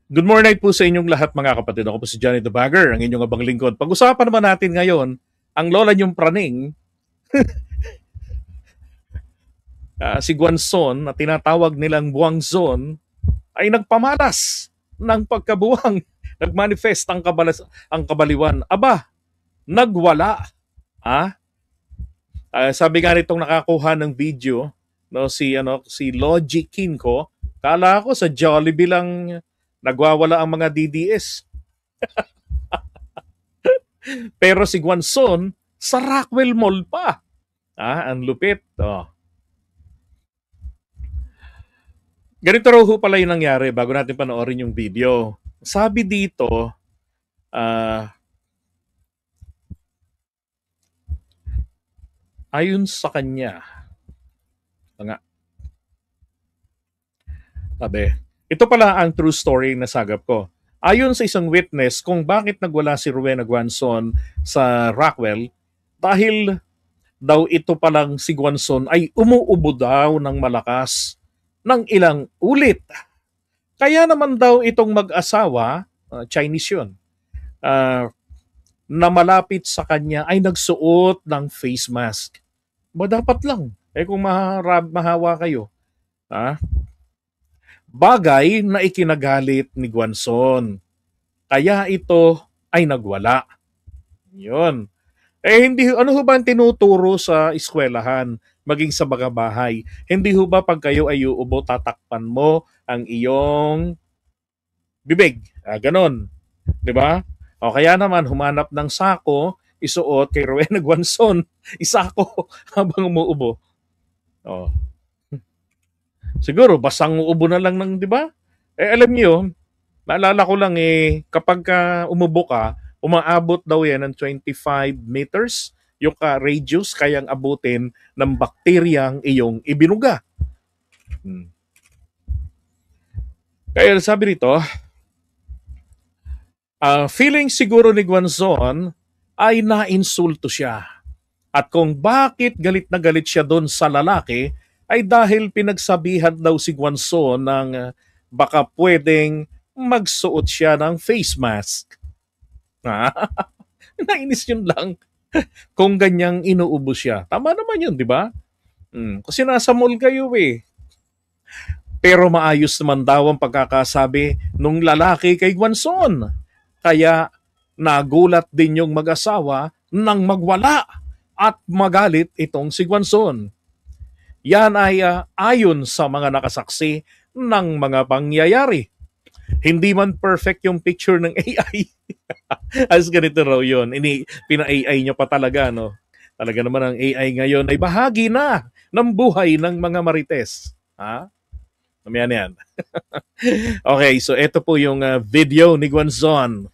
Good morning po sa inyong lahat mga kapatid. Ako po si Johnny the Bagger, ang inyong abang lingkod. Pag-usapan naman natin ngayon, ang lola niyong praning, si Guanzon, na tinatawag nilang Buangzon, ay nagpamalas ng pagkabuwang. Nagmanifest ang kabaliwan. Aba, nagwala. Ah? Sabi nga nitong nakakuha ng video, no, si Logie Kinko, kala ko sa Jollibee lang nagwawala ang mga DDS. Pero si Guanzon, sa Rockwell Mall pa. Ang lupit. Oh. Ganito raw ho pala yung nangyari bago natin panoorin yung video. Sabi dito, ayon sa kanya, ito pala ang true story na sagap ko. Ayon sa isang witness kung bakit nagwala si Rowena Guanzon sa Rockwell, dahil daw ito palang si Guanzon ay umuubo daw ng malakas ng ilang ulit. Kaya naman daw itong mag-asawa, Chinese yun, na malapit sa kanya ay nagsuot ng face mask. Ba dapat lang, kung mahawa kayo. Bagay na ikinagalit ni Guanzon. Kaya ito ay nagwala. Yun. Hindi, ano ho ba ang tinuturo sa eskwelahan, maging sa mga bahay? Hindi ho ba pag kayo ay uubo, tatakpan mo ang iyong bibig? Ganon. Diba? O kaya naman, humanap ng sako, isuot kay Rowena Guanzon, isako habang umuubo. O. Siguro, basang uubo na lang ng, di ba? Alam niyo, naalala ko lang kapag umubo ka, umaabot daw yan ng 25 meters yung radius kayang abutin ng bakteryang iyong ibinuga. Kaya sabi rito, feeling siguro ni Guanzon ay nainsulto siya. At kung bakit galit na galit siya doon sa lalaki, ay dahil pinagsabihan daw si Guanzon ng baka pwedeng magsuot siya ng face mask. Nainis yun lang. Kung ganyang inuubo siya. Tama naman yun, di ba? Kasi nasa mall kayo Pero maayos naman daw ang pagkakasabi nung lalaki kay Guanzon. Kaya nagulat din yung mag-asawa nang magwala at magalit itong si Guanzon. Yan ay ayon sa mga nakasaksi ng mga pangyayari. Hindi man perfect yung picture ng AI. As ganito raw yun. Pina-AI nyo pa talaga, no? Talaga naman ang AI ngayon ay bahagi na ng buhay ng mga marites. Yan. Okay, so ito po yung video ni Guanzon.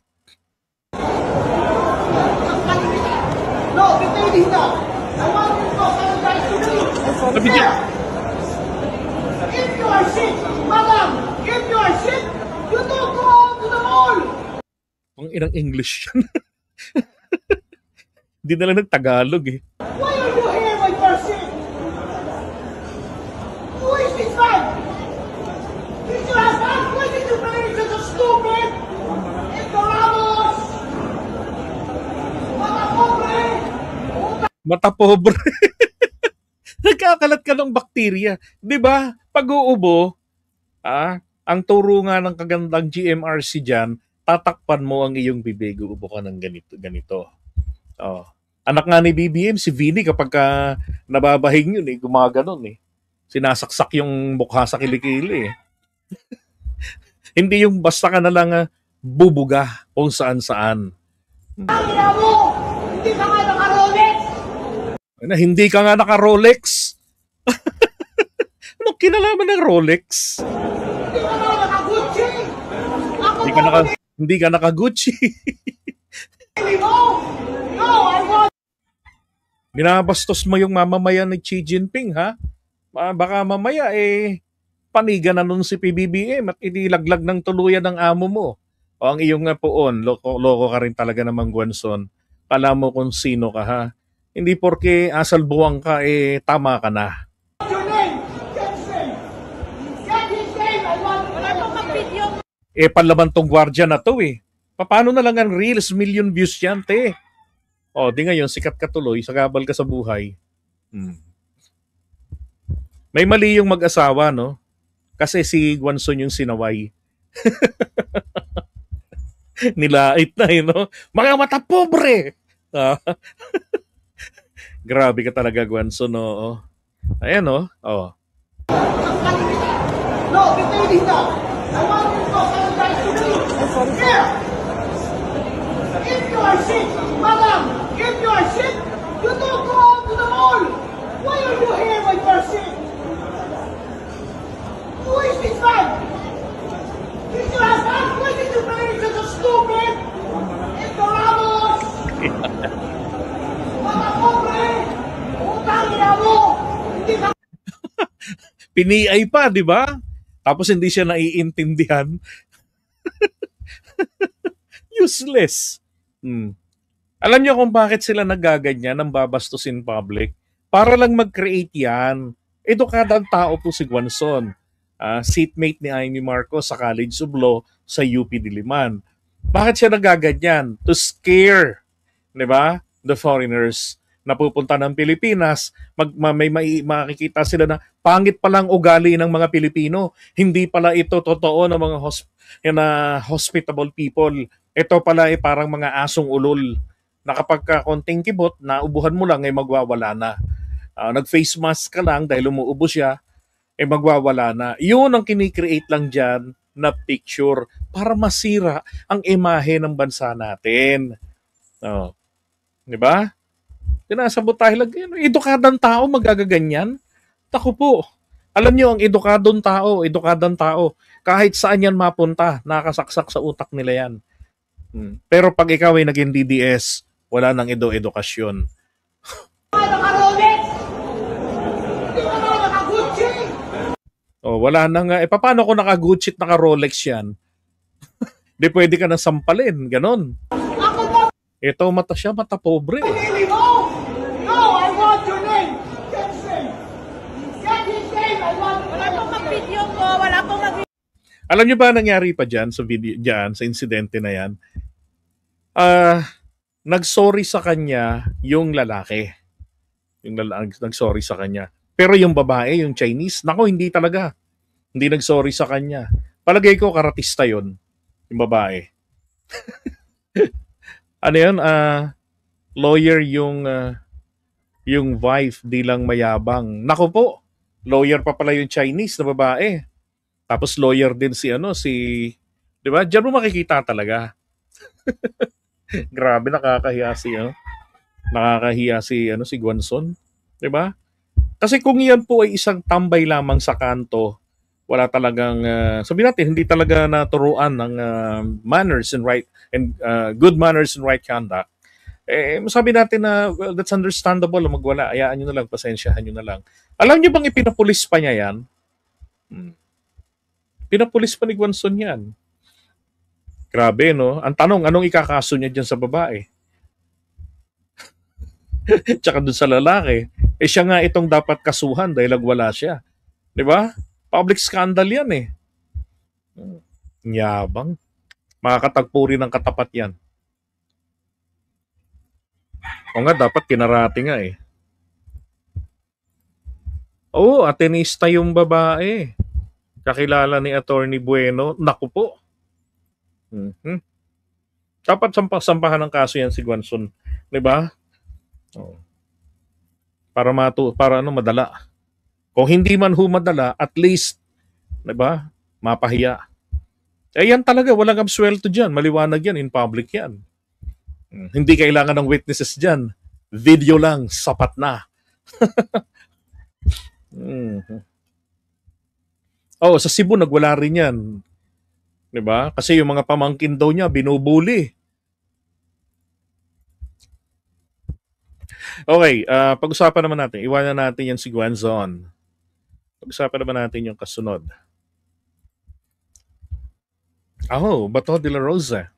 No, I want you to apologize to me. If you are sick, madam, if you are sick, you don't go out to the mall. Ang inang English yan. Hindi na lang nagtagalog Why are you here when you are sick? Who is this man? Did you ask us? Why did you bring me so stupid? Ignoramus! Mata pobre! Mata pobre. Nagkakalat ka ng bakterya. Di ba? Pag uubo, ang turo nga ng kagandang GMRC dyan, tatakpan mo ang iyong bibig, uubo ka ng ganito. Anak nga ni BBM, si Vinny, kapag nababahing yun, gumaganon Sinasaksak yung mukha sa kilikili Hindi yung basta ka na lang bubuga kung saan-saan. Hindi ka nga naka-Rolex! Hindi ka nga naka-Rolex? Anong kinalaman ng Rolex? Hindi ka nga naka-Gucci! Hindi ka naka-Gucci. No, I want... Binabastos mo yung mamamayan ni Xi Jinping, ha? Baka mamaya, paniga na nun si PBBM at inilaglag ng tuluyan ng amo mo. O ang iyong poon, loko ka rin talaga namang Guanzon. Kala mo kung sino ka, ha? Hindi porke asal buwang ka, tama ka na. Your name! Get his name! I want... Panlaban tong gwardiya na to eh. Paano na lang ang reels? Million views yan, te. Di ngayon, sikat ka tuloy, sagabal ka sa buhay. May mali yung mag-asawa, no? Kasi si Guanzon yung sinaway. Nilait na yun, no? Mga mata pobre! Grabe ka talaga, Guanzon, no? Ayan, no? No, Vitalita! I want you to go sanitize to me! Here! If you are sick, madam, if you are sick, you don't go out to the mall! Why are you here when you are sick? Who is this man? Did you ask us? Why did you bring it so stupid? Ito Ramos! Mga pobre! Utang ina mo! Hindi ka Piniay pa, di ba? Tapos hindi siya naiintindihan. Useless. Alam niyo kung bakit sila nagaganyan ng babastos in public? Para lang mag-create yan. Edukadang tao po si Guanzon. Seatmate ni Amy Marcos sa College of Law sa UP Diliman. Bakit siya nagaganyan? To scare, di ba? The foreigners na pupunta ng Pilipinas, may makikita sila na pangit palang ugali ng mga Pilipino. Hindi pala ito totoo ng mga hospitable people. Ito pala ay parang mga asong ulol na kapag konting kibot, naubuhan mo lang ay magwawala na. Nag-face mask ka lang dahil umuubo siya, magwawala na. Yun ang kinikreate lang dyan na picture para masira ang imahe ng bansa natin. Di ba? Sinasabotahe lang. Edukadang tao magagaganyan. Tako po. Alam niyo, ang edukadang tao, kahit saan yan mapunta, nakasaksak sa utak nila yan. Pero pag ikaw ay naging DDS, wala nang edukasyon. naka-Rolex! Hindi ka naman naka-Gucci! Wala nang, paano ko naka-Gucci at naka-Rolex yan? Di pwede ka na sampalin, ganon. Ako ba? Ito mata pobre. Pinili mo! No, I want your name! Get his name! Get his name! I want your Wala pong mag-video ko, wala pong mag-video. Alam niyo ba nangyari pa dyan sa video dyan, sa insidente na yan? Nag-sorry sa kanya yung lalaki. Yung nag-sorry sa kanya. Pero yung babae, yung Chinese, nako hindi talaga. Hindi nag-sorry sa kanya. Palagay ko karatista yon, yung babae. Ano yun? Lawyer yung wife, di lang mayabang. Nako po, lawyer pa pala yung Chinese na babae. Tapos lawyer din si 'di ba? Diyan mo makikita talaga. Grabe, nakakahiya si Guanzon, 'di ba? Kasi kung iyan po ay isang tambay lamang sa kanto, wala talagang sabihin natin hindi talaga naturuan ng manners and good manners and right conduct. Sabi natin na well, that's understandable, magwala, ayaan niyo na lang, pasensyahan niyo na lang. Alam niyo bang ipinapulis pa niya yan? Pinapulis pa ni Guanzon yan. Grabe, no? Ang tanong, anong ikakaso niya dyan sa babae? Tsaka dun sa lalaki. Siya nga itong dapat kasuhan dahil wala siya. Di ba? Public scandal yan eh. Yabang. Makakatagpo rin ng katapat yan. O nga, dapat kinarati nga eh. Atenista yung babae. Kakilala ni Attorney Bueno. Naku po. Dapat sampahan ng kaso yan si Guanzon. Diba? Para madala. Kung hindi man madala, at least, diba? Mapahiya. Yan talaga, walang absuelto dyan. Maliwanag yan, in public yan. Hindi kailangan ng witnesses dyan. Video lang, sapat na. Sa Cebu nagwala rin yan. 'Di ba? Kasi yung mga pamangkin daw niya binubuli. Okay, pag-usapan naman natin. Iwanan natin yan si Guanzon. Pag-usapan naman natin yung kasunod. Bato de la Rosa.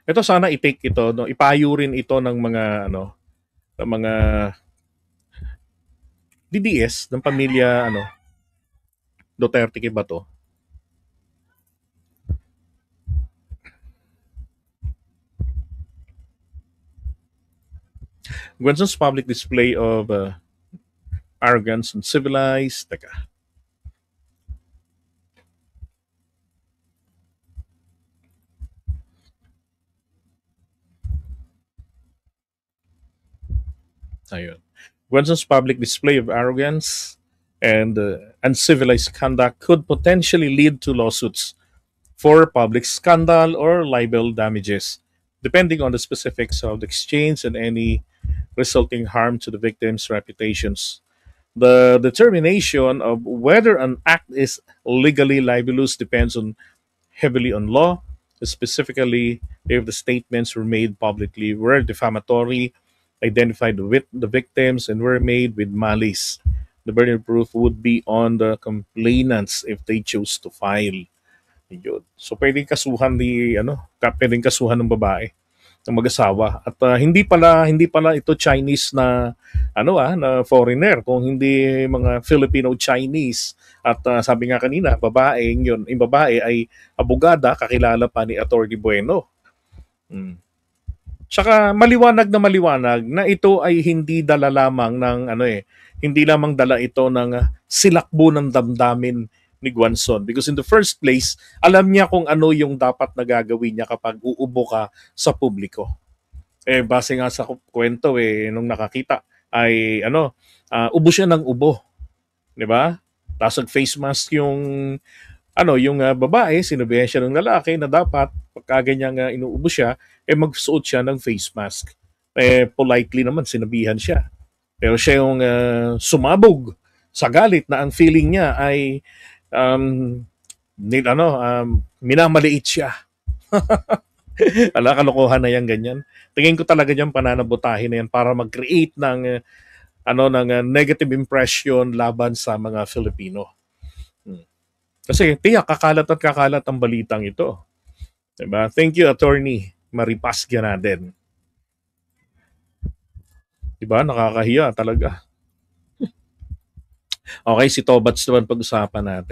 Ito sana i-take ito, no? Ipayo rin ito ng mga ng mga DDS ng pamilya Duterte kay Bato. Gwanson's public display of arrogance and civilized. Teka. Ayun. Gwanson's public display of arrogance and uncivilized conduct could potentially lead to lawsuits for public scandal or libel damages, depending on the specifics of the exchange and any resulting harm to the victim's reputations. The determination of whether an act is legally libelous depends on heavily on law, specifically if the statements were made publicly, were defamatory, identified the victims, and were made with malice. The burden of proof would be on the complainants if they choose to file. Yun. So pwedeng kasuhan pwedeng kasuhan ng babae ng mag-asawa at hindi pala ito Chinese na na foreigner, kung hindi mga Filipino Chinese at sabi nga kanina babae yun, yung babae ay abogada kakilala pa ni Attorney Bueno. Tsaka maliwanag na ito ay hindi dala lamang ng hindi lamang dala ito ng silakbo ng damdamin ni Gwanson, because in the first place alam niya kung ano yung dapat na gagawin niya kapag uubo ka sa publiko. Base nga sa kwento nung nakakita ay ubo siya ng ubo, 'di ba? Tapos face mask yung babae, sinabihan siya ng lalaki na dapat pagka ganyang inuubo siya, magsuot siya ng face mask. Politely naman sinabihan siya. Pero siya yung sumabog sa galit na ang feeling niya ay minamaliit siya. Kalokohan na yan ganyan. Tingin ko talaga diyan pananabutahin na yan para mag-create ng negative impression laban sa mga Filipino. Kasi tiyak kakalat ang balitang ito. Diba? Thank you, Attorney Maripas Ganaden. Diba? Nakakahiya talaga. Okay, si Tobats naman pag-usapan natin.